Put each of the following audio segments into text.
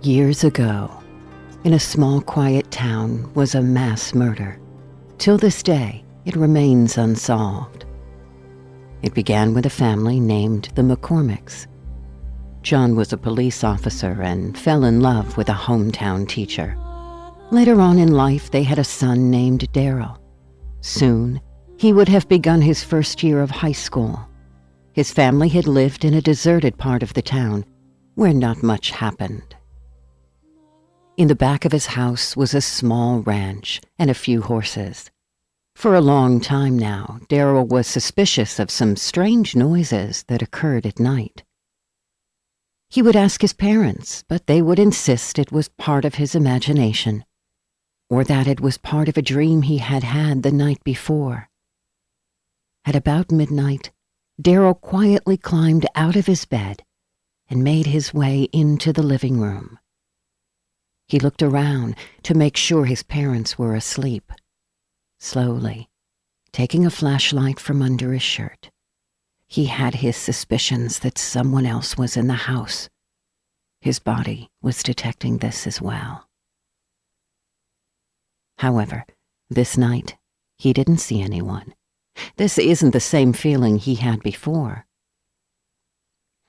Years ago, in a small quiet town was a mass murder. Till this day, it remains unsolved. It began with a family named the McCormicks. John was a police officer and fell in love with a hometown teacher. Later on in life, they had a son named Daryl. Soon, he would have begun his first year of high school. His family had lived in a deserted part of the town where not much happened. In the back of his house was a small ranch and a few horses. For a long time now, Daryl was suspicious of some strange noises that occurred at night. He would ask his parents, but they would insist it was part of his imagination, or that it was part of a dream he had had the night before. At about midnight, Daryl quietly climbed out of his bed and made his way into the living room. He looked around to make sure his parents were asleep. Slowly, taking a flashlight from under his shirt, he had his suspicions that someone else was in the house. His body was detecting this as well. However, this night, he didn't see anyone. This isn't the same feeling he had before.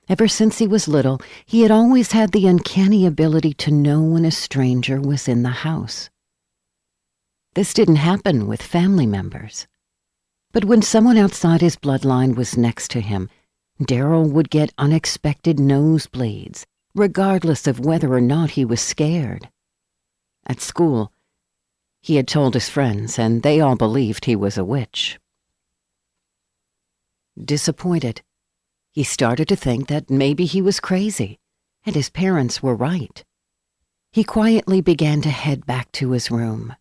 Ever since he was little, he had always had the uncanny ability to know when a stranger was in the house. This didn't happen with family members. But when someone outside his bloodline was next to him, Daryl would get unexpected nosebleeds, regardless of whether or not he was scared. At school, he had told his friends, and they all believed he was a witch. Disappointed, he started to think that maybe he was crazy, and his parents were right. He quietly began to head back to his room.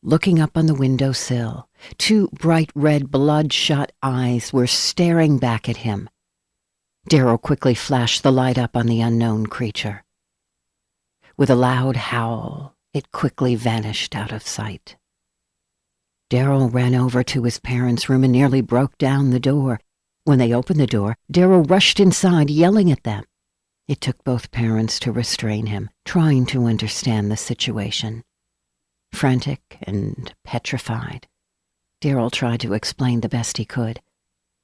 Looking up on the windowsill, two bright red bloodshot eyes were staring back at him. Daryl quickly flashed the light up on the unknown creature. With a loud howl, it quickly vanished out of sight. Daryl ran over to his parents' room and nearly broke down the door. When they opened the door, Daryl rushed inside, yelling at them. It took both parents to restrain him, trying to understand the situation. Frantic and petrified, Daryl tried to explain the best he could.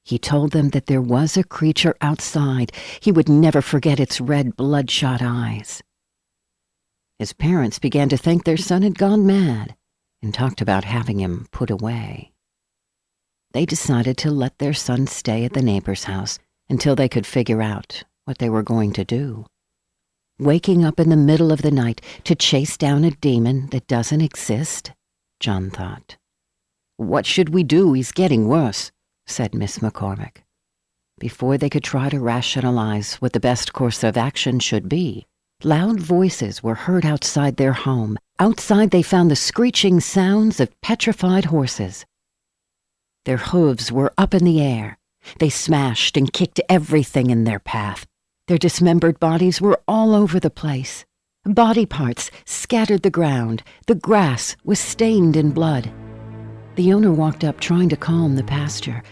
He told them that there was a creature outside. He would never forget its red, bloodshot eyes. His parents began to think their son had gone mad and talked about having him put away. They decided to let their son stay at the neighbor's house until they could figure out what they were going to do. Waking up in the middle of the night to chase down a demon that doesn't exist, John thought. "What should we do? He's getting worse," said Miss McCormick. Before they could try to rationalize what the best course of action should be, loud voices were heard outside their home. Outside they found the screeching sounds of petrified horses. Their hooves were up in the air. They smashed and kicked everything in their path. Their dismembered bodies were all over the place. Body parts scattered the ground. The grass was stained in blood. The owner walked up trying to calm the pasture.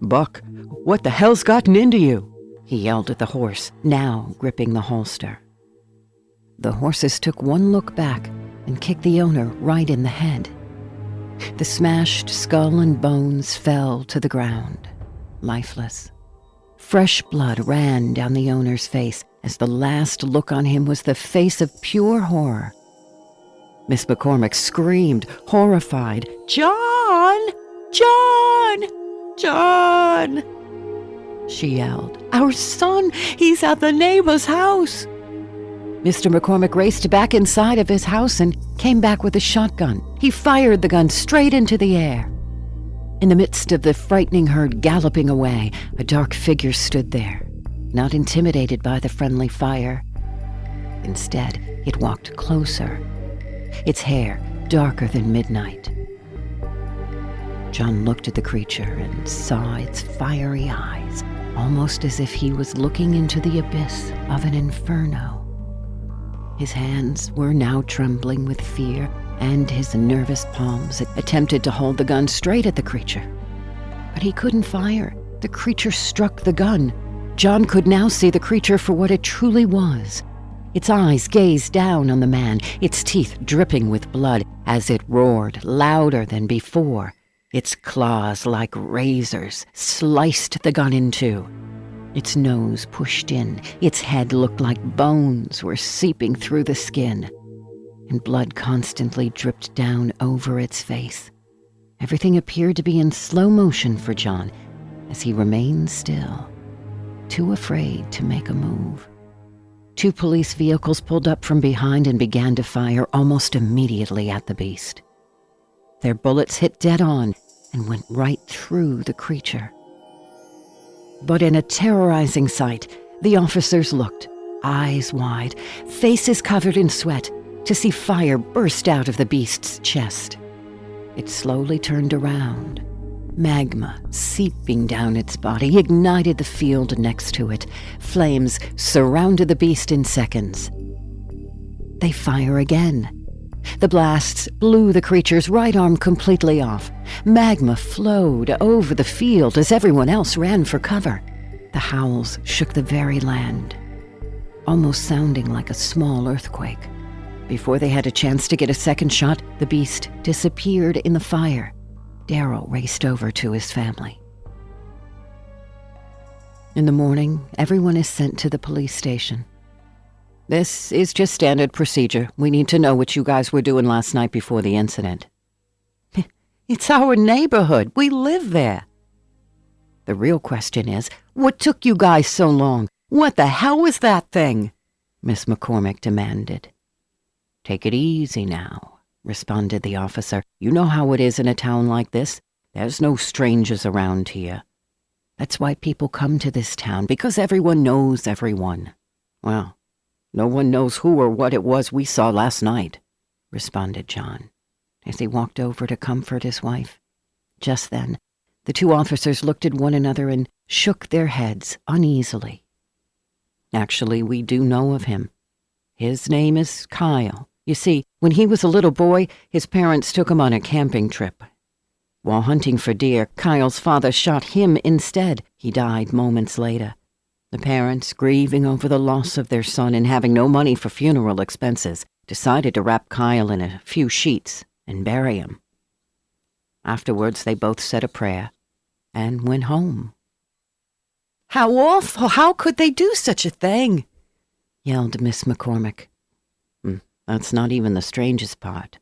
"Buck, what the hell's gotten into you?" he yelled at the horse, now gripping the holster. The horses took one look back and kicked the owner right in the head. The smashed skull and bones fell to the ground, lifeless. Fresh blood ran down the owner's face as the last look on him was the face of pure horror. Miss McCormick screamed, horrified, "John! John! John!" She yelled, "Our son! He's at the neighbor's house!" Mr. McCormick raced back inside of his house and came back with a shotgun. He fired the gun straight into the air. In the midst of the frightening herd galloping away, a dark figure stood there, not intimidated by the friendly fire. Instead, it walked closer, its hair darker than midnight. John looked at the creature and saw its fiery eyes, almost as if he was looking into the abyss of an inferno. His hands were now trembling with fear, and his nervous palms attempted to hold the gun straight at the creature. But he couldn't fire. The creature struck the gun. John could now see the creature for what it truly was, Its eyes gazed down on the man, its teeth dripping with blood as it roared louder than before. Its claws, like razors, sliced the gun in two. Its nose pushed in, its head looked like bones were seeping through the skin, and blood constantly dripped down over its face. Everything appeared to be in slow motion for John as he remained still, too afraid to make a move. 2 police vehicles pulled up from behind and began to fire almost immediately at the beast. Their bullets hit dead on and went right through the creature. But in a terrorizing sight, the officers looked, eyes wide, faces covered in sweat, to see fire burst out of the beast's chest. It slowly turned around. Magma seeping down its body ignited the field next to it. Flames surrounded the beast in seconds. They fire again. The blasts blew the creature's right arm completely off. Magma flowed over the field as everyone else ran for cover. The howls shook the very land, almost sounding like a small earthquake. Before they had a chance to get a second shot, the beast disappeared in the fire. Daryl raced over to his family. In the morning, everyone is sent to the police station. This is just standard procedure. We need to know what you guys were doing last night before the incident. It's our neighborhood. We live there. The real question is, what took you guys so long? What the hell was that thing? Miss McCormick demanded. Take it easy now, responded the officer. You know how it is in a town like this. There's no strangers around here. That's why people come to this town, because everyone knows everyone. Well, no one knows who or what it was we saw last night, responded John, as he walked over to comfort his wife. Just then, the 2 officers looked at one another and shook their heads uneasily. Actually, we do know of him. His name is Kyle. You see, when he was a little boy, his parents took him on a camping trip. While hunting for deer, Kyle's father shot him instead. He died moments later. The parents, grieving over the loss of their son and having no money for funeral expenses, decided to wrap Kyle in a few sheets and bury him. Afterwards, they both said a prayer and went home. How awful! How could they do such a thing? Yelled Miss McCormick. That's not even the strangest part.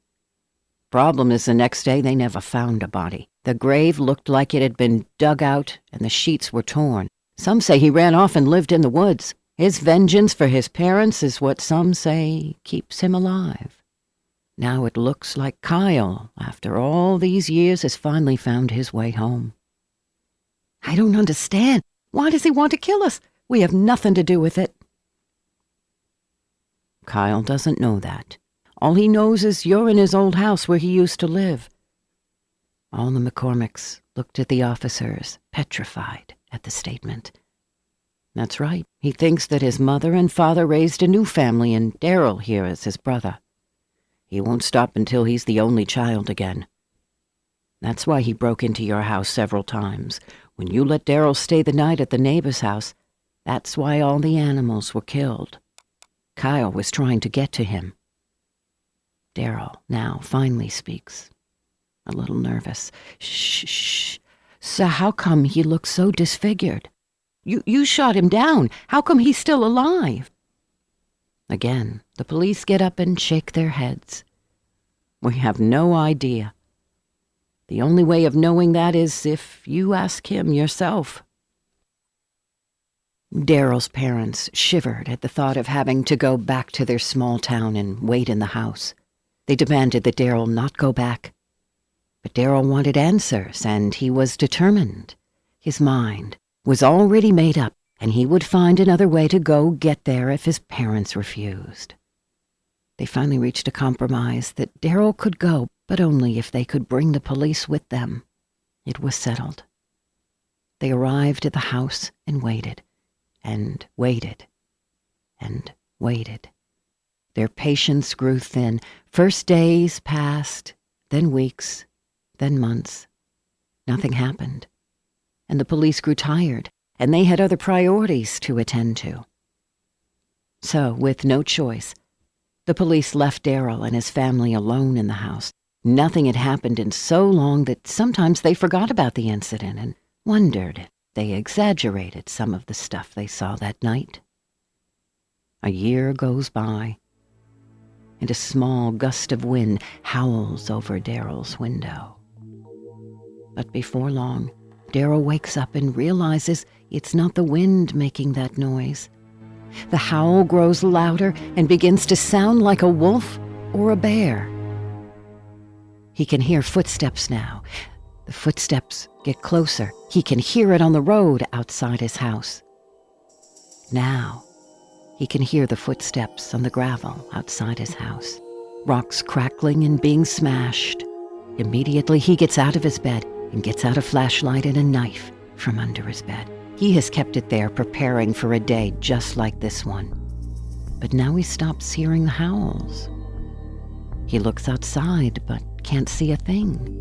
Problem is, the next day they never found a body. The grave looked like it had been dug out and the sheets were torn. Some say he ran off and lived in the woods. His vengeance for his parents is what some say keeps him alive. Now it looks like Kyle, after all these years, has finally found his way home. I don't understand. Why does he want to kill us? We have nothing to do with it. Kyle doesn't know that. All he knows is you're in his old house where he used to live. All the McCormicks looked at the officers, petrified at the statement. That's right. He thinks that his mother and father raised a new family and Daryl here is his brother. He won't stop until he's the only child again. That's why he broke into your house several times. When you let Daryl stay the night at the neighbor's house, that's why all the animals were killed. Kyle was trying to get to him. Daryl now finally speaks, a little nervous. Shh. So how come he looks so disfigured? You shot him down. How come he's still alive? Again, the police get up and shake their heads. We have no idea. The only way of knowing that is if you ask him yourself. Daryl's parents shivered at the thought of having to go back to their small town and wait in the house. They demanded that Daryl not go back. But Daryl wanted answers, and he was determined. His mind was already made up, and he would find another way to go get there if his parents refused. They finally reached a compromise that Daryl could go, but only if they could bring the police with them. It was settled. They arrived at the house and waited. And waited, and waited. Their patience grew thin. First days passed, then weeks, then months. Nothing happened. And the police grew tired, and they had other priorities to attend to. So, with no choice, the police left Daryl and his family alone in the house. Nothing had happened in so long that sometimes they forgot about the incident and wondered if they exaggerated some of the stuff they saw that night. A year goes by, and a small gust of wind howls over Daryl's window. But before long, Daryl wakes up and realizes it's not the wind making that noise. The howl grows louder and begins to sound like a wolf or a bear. He can hear footsteps now. The footsteps get closer. He can hear it on the road outside his house. Now, he can hear the footsteps on the gravel outside his house. Rocks crackling and being smashed. Immediately, he gets out of his bed and gets out a flashlight and a knife from under his bed. He has kept it there, preparing for a day just like this one. But now he stops hearing the howls. He looks outside, but can't see a thing.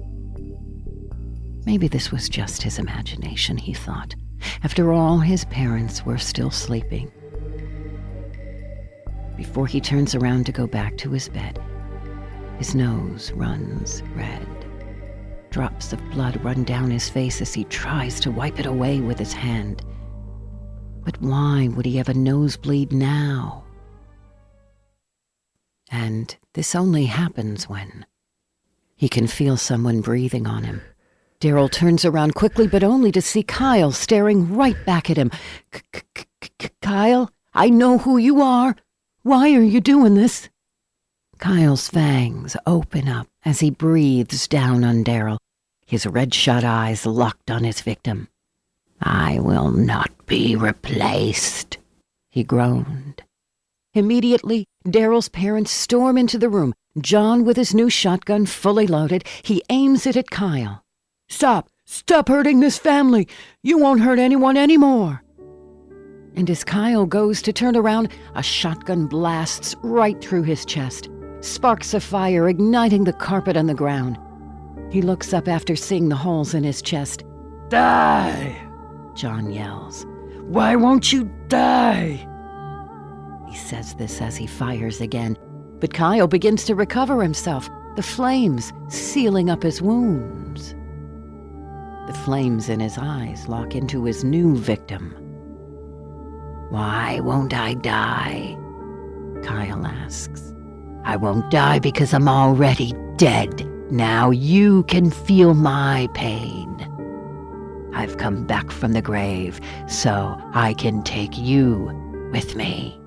Maybe this was just his imagination, he thought. After all, his parents were still sleeping. Before he turns around to go back to his bed, his nose runs red. Drops of blood run down his face as he tries to wipe it away with his hand. But why would he have a nosebleed now? And this only happens when he can feel someone breathing on him. Daryl turns around quickly, but only to see Kyle staring right back at him. Kyle, I know who you are. Why are you doing this? Kyle's fangs open up as he breathes down on Daryl, his red-shot eyes locked on his victim. I will not be replaced, he groaned. Immediately, Daryl's parents storm into the room, John with his new shotgun fully loaded. He aims it at Kyle. Stop hurting this family. You won't hurt anyone anymore. And as Kyle goes to turn around, a shotgun blasts right through his chest, sparks of fire igniting the carpet on the ground. He looks up after seeing the holes in his chest. Die, John yells. Why won't you die? He says this as he fires again, but Kyle begins to recover himself, the flames sealing up his wounds. The flames in his eyes lock into his new victim. Why won't I die? Kyle asks. I won't die because I'm already dead. Now you can feel my pain. I've come back from the grave, so I can take you with me.